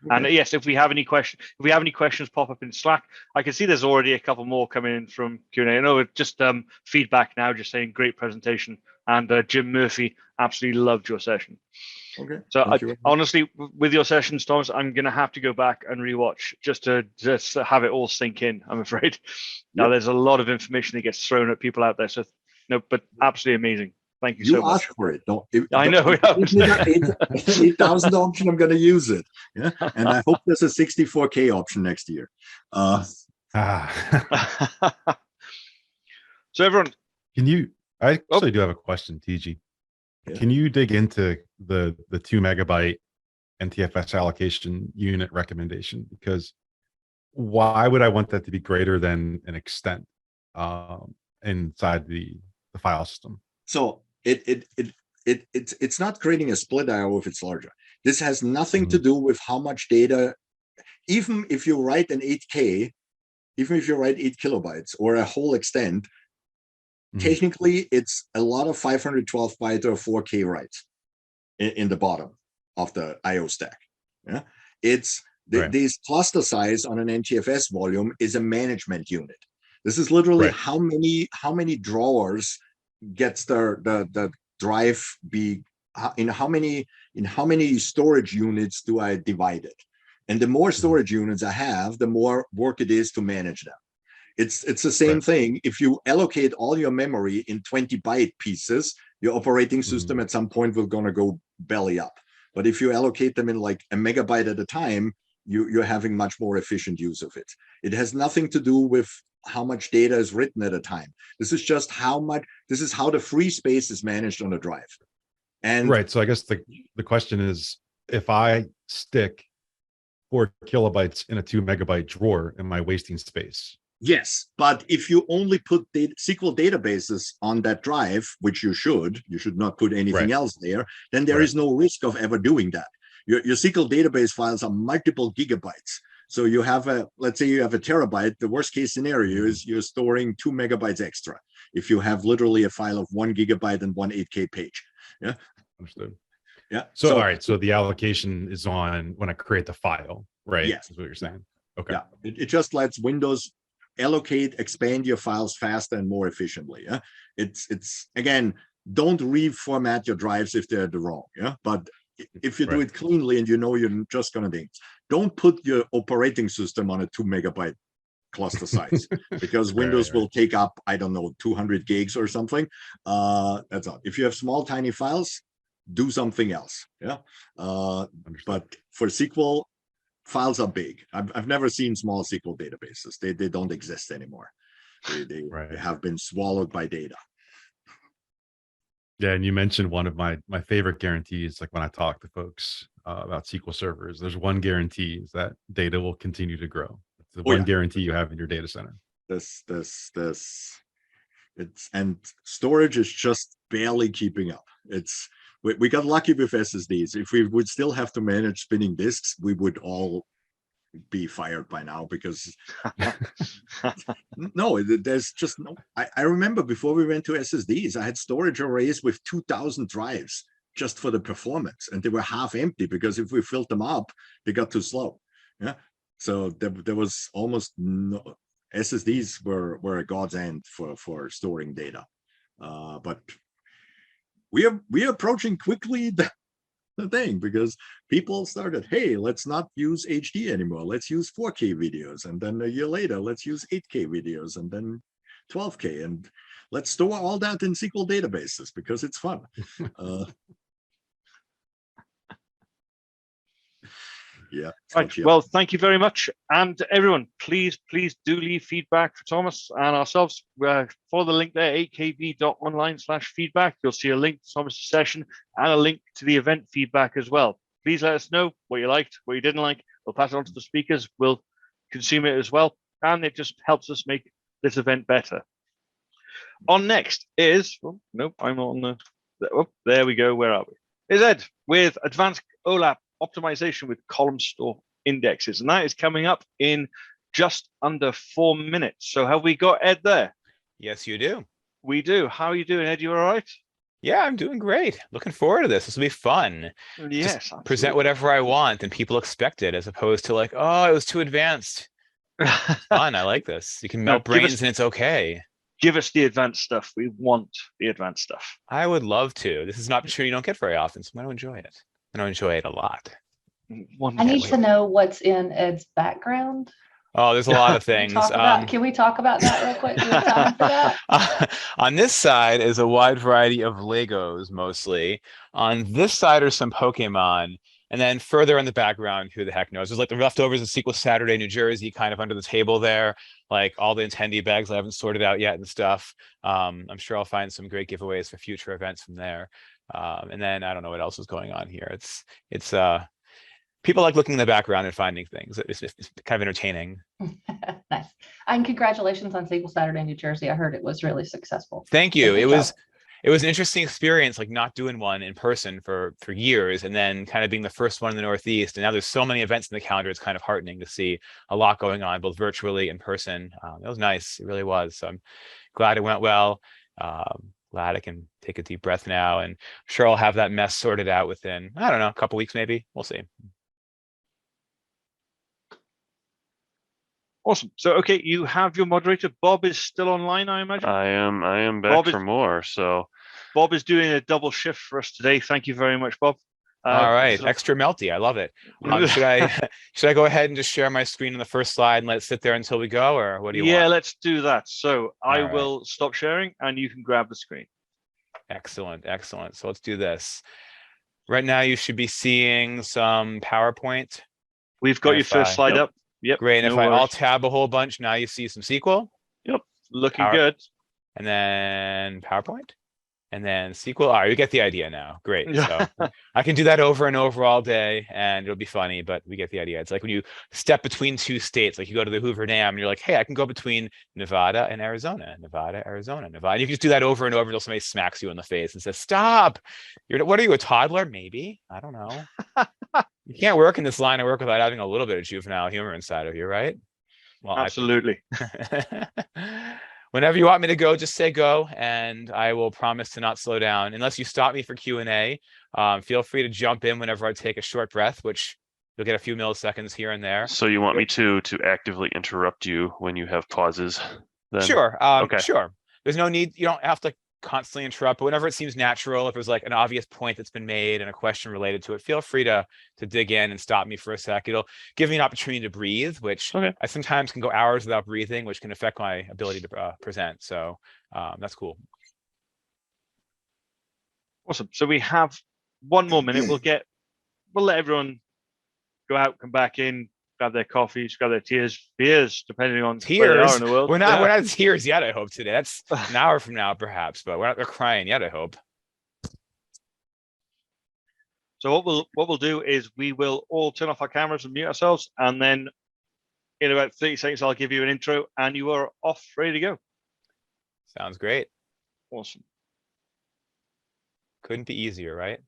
And yes, if we have any questions pop up in Slack, I can see there's already a couple more coming in from Q&A. I know it's just feedback now, just saying great presentation. And Jim Murphy absolutely loved your session. Okay. So honestly, with your sessions, Thomas, I'm going to have to go back and rewatch just to have it all sink in, I'm afraid. Now, there's a lot of information that gets thrown at people out there. So, no, but absolutely amazing. Thank you so much. You asked for it. I know. If you got 8,000 option, I'm going to use it. Yeah, and I hope there's a 64K option next year. So everyone, I actually do have a question, TG. Yeah. Can you dig into the 2 megabyte NTFS allocation unit recommendation? Because why would I want that to be greater than an extent inside the file system? So it's not creating a split IO if it's larger. This has nothing to do with how much data. Even if you write an 8K, even if you write 8 kilobytes or a whole extent, technically it's a lot of 512 byte or 4K writes in the bottom of the IO stack. Yeah, it's these cluster size on an NTFS volume is a management unit. This is literally how many drawers gets the drive be in how many storage units do I divide it, and the more storage units I have, the more work it is to manage them. It's the same thing. If you allocate all your memory in 20 byte pieces, your operating system at some point will gonna go belly up. But if you allocate them in like a megabyte at a time, you're having much more efficient use of it. It has nothing to do with how much data is written at a time. This is just how the free space is managed on a drive. And so I guess the question is, if I stick 4 kilobytes in a 2 megabyte drawer, am I wasting space? Yes, but if you only put SQL databases on that drive, which you should not put anything else there, then there is no risk of ever doing that. Your SQL database files are multiple gigabytes. So you have let's say you have a terabyte, the worst case scenario is you're storing 2 megabytes extra if you have literally a file of 1 gigabyte and 1 8K page. Yeah. Understood. Yeah. So all right, so the allocation is on when I create the file, right? Yes. Is what you're saying. Okay. Yeah. It just lets Windows expand your files faster and more efficiently. Yeah. It's again, don't reformat your drives if they're wrong. Yeah. But if you do it cleanly and you know you're just gonna don't put your operating system on a 2 megabyte cluster size because Windows will take up, I don't know, 200 gigs or something. That's all. If you have small, tiny files, do something else. Yeah. But for SQL, files are big. I've never seen small SQL databases. They don't exist anymore. They have been swallowed by data. Yeah, and you mentioned one of my favorite guarantees, like when I talk to folks about SQL servers, there's one guarantee is that data will continue to grow. It's the one guarantee you have in your data center. And storage is just barely keeping up. We got lucky with SSDs. If we would still have to manage spinning disks, we would all be fired by now because no, there's just no. I remember before we went to SSDs, I had storage arrays with 2,000 drives just for the performance, and they were half empty because if we filled them up, they got too slow. Yeah, so there was almost no. SSDs were a godsend for storing data, but we are approaching quickly the thing because people started, hey, let's not use HD anymore. Let's use 4K videos. And then a year later, let's use 8K videos and then 12K. And let's store all that in SQL databases because it's fun. Yeah. Right. Well, thank you very much. And everyone, please do leave feedback for Thomas and ourselves. Follow the link there, 8kb.online/feedback. You'll see a link to Thomas' session and a link to the event feedback as well. Please let us know what you liked, what you didn't like. We'll pass it on to the speakers. We'll consume it as well. And it just helps us make this event better. On next is, I'm on there we go. Where are we? Is Ed with Advanced OLAP Optimization with column store indexes, and that is coming up in just under 4 minutes. So have we got Ed there? Yes, you do. We do. How are you doing, Ed? You all right? Yeah, I'm doing great. Looking forward to this. This will be fun. Yes, Just present absolutely. whatever I want and people expect it, as opposed to like, oh, it was too advanced. Fun. I like this. You can No, melt brains and it's okay. give us the advanced stuff. We want the advanced stuff. I would love to. This is an opportunity you don't get very often, so I'm going to enjoy it. I'm going to enjoy it a lot. Wonderful. I need to know what's in Ed's background. Oh, there's a lot of Can we things. talk about, can we talk about that real quick? Do we have time for that? On this side is a wide variety of Legos, mostly. On this side are some Pokemon. And then further in the background, who the heck knows? There's like the leftovers of Sequel Saturday, New Jersey, kind of under the table there. Like all the attendee bags I haven't sorted out yet and stuff. I'm sure I'll find some great giveaways for future events from there. And then I don't know what else is going on here. It's people like looking in the background and finding things. It's kind of entertaining. Nice. And congratulations on Sequel Saturday, New Jersey. I heard it was really successful. Thank you. Good It was an interesting experience, like not doing one in person for years, and then kind of being the first one in the Northeast. And now there's so many events in the calendar. It's kind of heartening to see a lot going on, both virtually and in person. It was nice. It really was. So I'm glad it went well. Glad I can take a deep breath now, and I'm sure I'll have that mess sorted out within, I don't know, a couple weeks maybe. We'll see. Awesome. So, okay, you have your moderator. Bob is still online, I imagine. I am back Bob for more. So Bob is doing a double shift for us today. Thank you very much, Bob. All right, so- extra melty. I love it. Should I go ahead and just share my screen on the first slide and let it sit there until we go, or what do you want? Yeah, let's do that. So I All right. will stop sharing and you can grab the screen. Excellent, excellent. So let's do this. Right now, you should be seeing some PowerPoint. We've got And your if first I- slide Yep. up. Yep. Great. And no if I worries. alt tab a whole bunch, now you see some SQL, Looking Power- good. and then PowerPoint, and then SQL. All right, you get the idea now. Great. So I can do that over and over all day, and it'll be funny, but we get the idea. It's like when you step between two states, like you go to the Hoover Dam, and you're like, hey, I can go between Nevada and Arizona, Nevada, Arizona, Nevada. You can just do that over and over until somebody smacks you in the face and says, stop. What are you, a toddler? Maybe. I don't know. You can't work in this line of work without having a little bit of juvenile humor inside of you, right? Well, Absolutely. Whenever you want me to go, just say go, and I will promise to not slow down unless you stop me for Q&A. Feel free to jump in whenever I take a short breath, which you'll get a few milliseconds here and there. so you want me to actively interrupt you when you have pauses? Then? Sure. Okay. Sure. There's no need. You don't have to constantly interrupt, but whenever it seems natural, if there's like an obvious point that's been made and a question related to it, feel free to dig in and stop me for a sec. It'll give me an opportunity to breathe, which Okay. I sometimes can go hours without breathing, which can affect my ability to present. So that's cool. Awesome. So we have one more minute. We'll let everyone go out, come back in, grab their coffees, grab their beers, depending on where they are Tears. in the world. We're not Yeah. in tears yet, I hope today. That's an hour from now, perhaps, but we're not crying yet, I hope. So what we'll do is we will all turn off our cameras and mute ourselves, and then in about 30 seconds I'll give you an intro, and you are off, ready to go. Sounds great. Awesome. Couldn't be easier, right?